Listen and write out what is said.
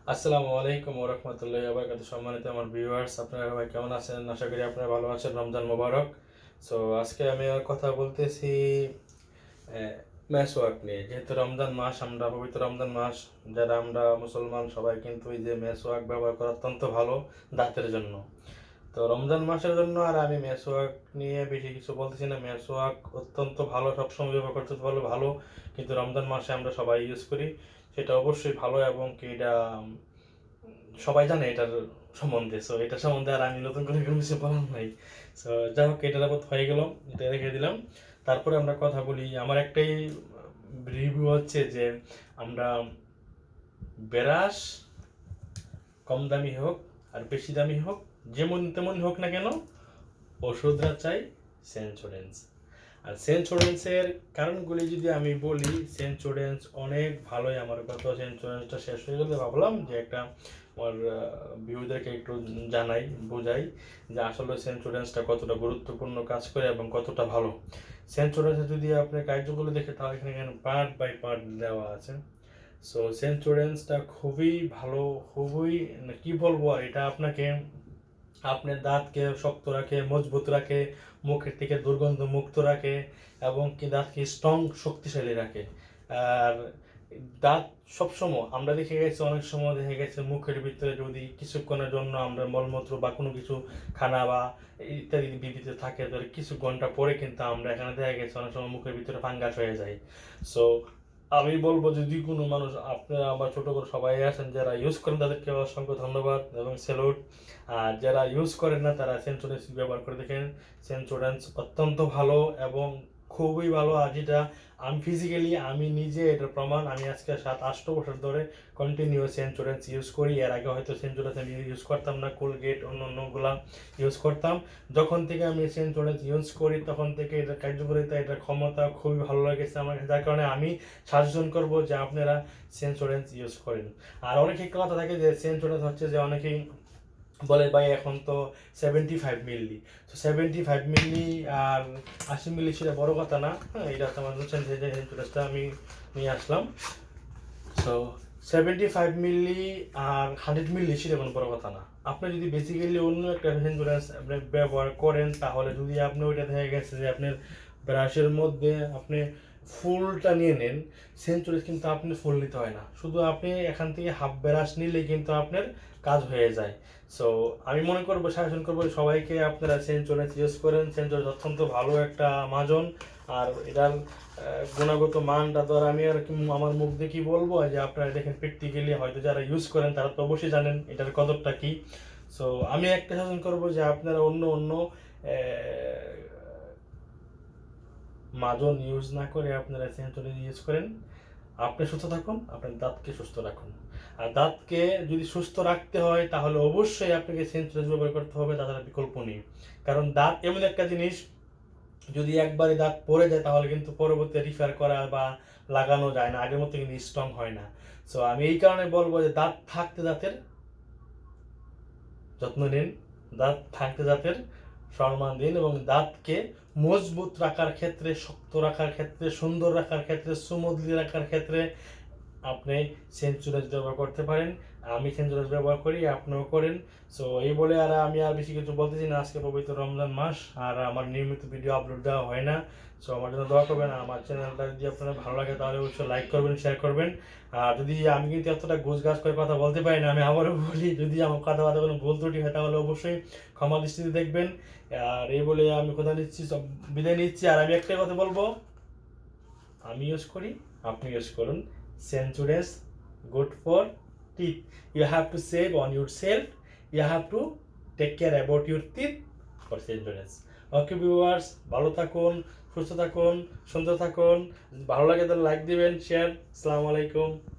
আসসালামু আলাইকুম ওয়া রাহমাতুল্লাহি ওয়া বারাকাতুহু। সম্মানিত আমার ভিউয়ার্স, আপনারা সবাই কেমন আছেন? আশা করি আপনারা ভালো আছেন। রমজান মোবারক। সো আজকে আমি কথা বলতেছি মেসওয়াক নিয়ে। যেহেতু রমজান মাস, আমরা পবিত্র রমজান মাস, যারা আমরা মুসলমান সবাই কিন্তু এই যে মেসওয়াক ব্যবহার করা অত্যন্ত ভালো দাঁতের জন্য। তো রমজান মাসের জন্য আর আমি মেসওয়াক নিয়ে বেশি কিছু বলতেছি না। মেসওয়াক অত্যন্ত ভালো, সবসময় ব্যবহার করতে ভালো, কিন্তু রমজান মাসে আমরা সবাই ইউজ করি, সেটা অবশ্যই ভালো এবং কি এটা সবাই জানে এটার সম্বন্ধে। সো এটা সম্বন্ধে আর আমি নতুন করে কোনো কিছু বলার নাই। সো যাই হোক, এটার আবার হয়ে গেল, এটা রেখে দিলাম। তারপরে আমরা কথা বলি। আমার একটাই রিভিউ হচ্ছে যে আমরা ব্রাশ কম দামি হোক আর বেশি দামি হোক, যেমন তেমন হোক না কেন, ওষুধরা চাই সেন্সোডেন্স। আর সেন্সোডেন্সের কারণগুলি যদি আমি বলি, সেন্সোডেন্স অনেক ভালোই। আমার কথা সেন্সোডেন্সটা শেষ হয়ে গেলে ভাবলাম যে একটা আমার ভিউদেরকে একটু জানাই, বোঝাই যে আসলে সেন্সোডেন্সটা কতটা গুরুত্বপূর্ণ কাজ করে এবং কতটা ভালো। সেন্সোডেন্সে যদি আপনি কার্যগুলো দেখে, তাহলে এখানে পার্ট বাই পার্ট দেওয়া আছে। সো সেন্সোডেন্সটা খুবই ভালো, খুবই কি বলবো, আর এটা আপনাকে আপনার দাঁতকে শক্ত রাখে, মজবুত রাখে, মুখের থেকে দুর্গন্ধ মুক্ত রাখে এবং কি দাঁতকে স্ট্রং, শক্তিশালী রাখে। আর দাঁত সবসময় আমরা দেখে গেছি, অনেক সময় দেখে গেছে মুখের ভিতরে যদি কিছুক্ষণের জন্য আমরা মলমূত্র বা কোনো কিছু খানা বা ইত্যাদি বিবিতে থাকে, তাহলে কিছু ঘন্টা পরে কিন্তু আমরা এখানে দেখা গেছে অনেক সময় মুখের ভিতরে ফাঙ্গাস হয়ে যায়। সো আমি বলবো যদি কোনো মানুষ, আপনারা বা ছোট করে সবাই আছেন যারা ইউজ করেন, তাদেরকে অসংখ্য ধন্যবাদ এবং স্যালুট। আর যারা ইউজ করেন না, তারা সেন্সোডেন্স ব্যবহার করে দেখেন। সেন্সোডেন্স অত্যন্ত ভালো এবং খুবই ভালো। আর যেটা আমি ফিজিক্যালি আমি নিজে এটার প্রমাণ, আমি আজকে 7-8 বছর ধরে কন্টিনিউ সেন্সোডেন্স ইউজ করি। এর আগে হয়তো সেন্সোডেন্স আমি ইউজ করতাম না, কোলগেট অন্য অন্যগুলা ইউজ করতাম। যখন থেকে আমি সেন্সোডেন্স ইউজ করি, তখন থেকে এটার কার্যকারিতা, এটার ক্ষমতা খুবই ভালো লেগেছে আমার কাছে। যার কারণে আমি সাজেশন করবো যে আপনারা সেন্সোডেন্স ইউজ করেন। আর অনেকেই কথা থাকে যে সেন্সোডেন্স হচ্ছে যে অনেকেই বলে ভাই এখন তো 75 মিলি, তো 75 মিলি আর 80 মিলি সেটা বড় কথা না। হ্যাঁ, এটা তোমার বুঝছেন যে ইন্স্যুরেন্সটা আমি নিয়ে আসলাম। সো 75 মিলি আর 100 মিলি সেটা কোনো বড় কথা না। আপনি যদি বেসিক্যালি অন্য একটা ইন্স্যুরেন্স আপনি ব্যবহার করেন, তাহলে যদি আপনি ওইটা দেখা গেছে যে আপনার ব্রাশের মধ্যে আপনি ফুলটা নিয়ে নেন, সেঞ্চুরিজ কিন্তু আপনি ফুল নিতে হয় না, শুধু আপনি এখান থেকে হাফ ব্রাশ নিলেই কিন্তু আপনার কাজ হয়ে যায়। সো আমি মনে করবো, সাজেশন করবো সবাইকে আপনারা সেঞ্চুরিজ ইউজ করেন। সেঞ্চুরিজ অত্যন্ত ভালো একটা মাজন। আর এটার গুণগত মানটা তো আর আমি আর আমার মুখ দিয়ে কি বলবো, যে আপনারা দেখেন প্র্যাকটিক্যালি হয়তো যারা ইউজ করেন তারা তো অবশ্যই জানেন এটার কদরটা কি। সো আমি একটা সাজেশন করবো যে আপনারা অন্য অন্য মাজন ইউজ না করে আপনারা সেন্সোডাইন ইউজ করেন। আপনি সুস্থ থাকুন, আপনার দাঁতকে সুস্থ রাখুন। আর দাঁতকে যদি সুস্থ রাখতে হয়, তাহলে অবশ্যই আপনাকে সেন্সোডাইন ব্যবহার করতে হবে, তাছাড়া বিকল্প নেই। কারণ দাঁত এমন একটা জিনিস, যদি একবারে দাঁত পড়ে যায়, তাহলে কিন্তু পরবর্তী রিফার করা বা লাগানো যায় না, আগের মতো কিন্তু স্ট্রং হয় না। সো আমি এই কারণে বলবো যে দাঁত থাকতে দাঁতের যত্ন নিন, দাঁত থাকতে দাঁতের সম্মান দিন এবং দাঁতকে মজবুত রাখার ক্ষেত্রে, শক্ত রাখার ক্ষেত্রে, সুন্দর রাখার ক্ষেত্রে, সুমুদলি রাখার ক্ষেত্রে আপনি সেন্সুরাইজ ব্যবহার করতে পারেন। আমি সেন্সুরাইজ ব্যবহার করি, আপনিও করেন। সো এই বলে আর আমি আর বেশি কিছু বলতেছি না। আজকে পবিত্র রমজান মাস, আর আমার নিয়মিত ভিডিও আপলোড দেওয়া হয় না। সো আমার জন্য দোয়া করবেন। আমার চ্যানেলটা যদি আপনার ভালো লাগে, তাহলে অবশ্যই লাইক করবেন, শেয়ার করবেন। আর যদি আমি কিন্তু এতটা গোছগাছ করে কথা বলতে পারি না, আমি আবারও বলি, যদি আমার কথাবার্তা কোনো ভুল ত্রুটি হয়, তাহলে অবশ্যই ক্ষমা দৃষ্টিতে দেখবেন। আর এই বলে আমি কথা নিচ্ছি, সব বিদায় নিচ্ছি। আর আমি একটাই কথা বলবো, আমি ইউজ করি, আপনি ইউজ করুন। সেন্সুরেন্স good for teeth. You have to save on yourself. You have to take care about your teeth for insurance. Okay viewers, ভালো থাকুন, সুস্থ থাকুন, সুন্দর থাকুন। ভালো লাগে তাহলে লাইক দিবেন, শেয়ার। আসসালামু আলাইকুম।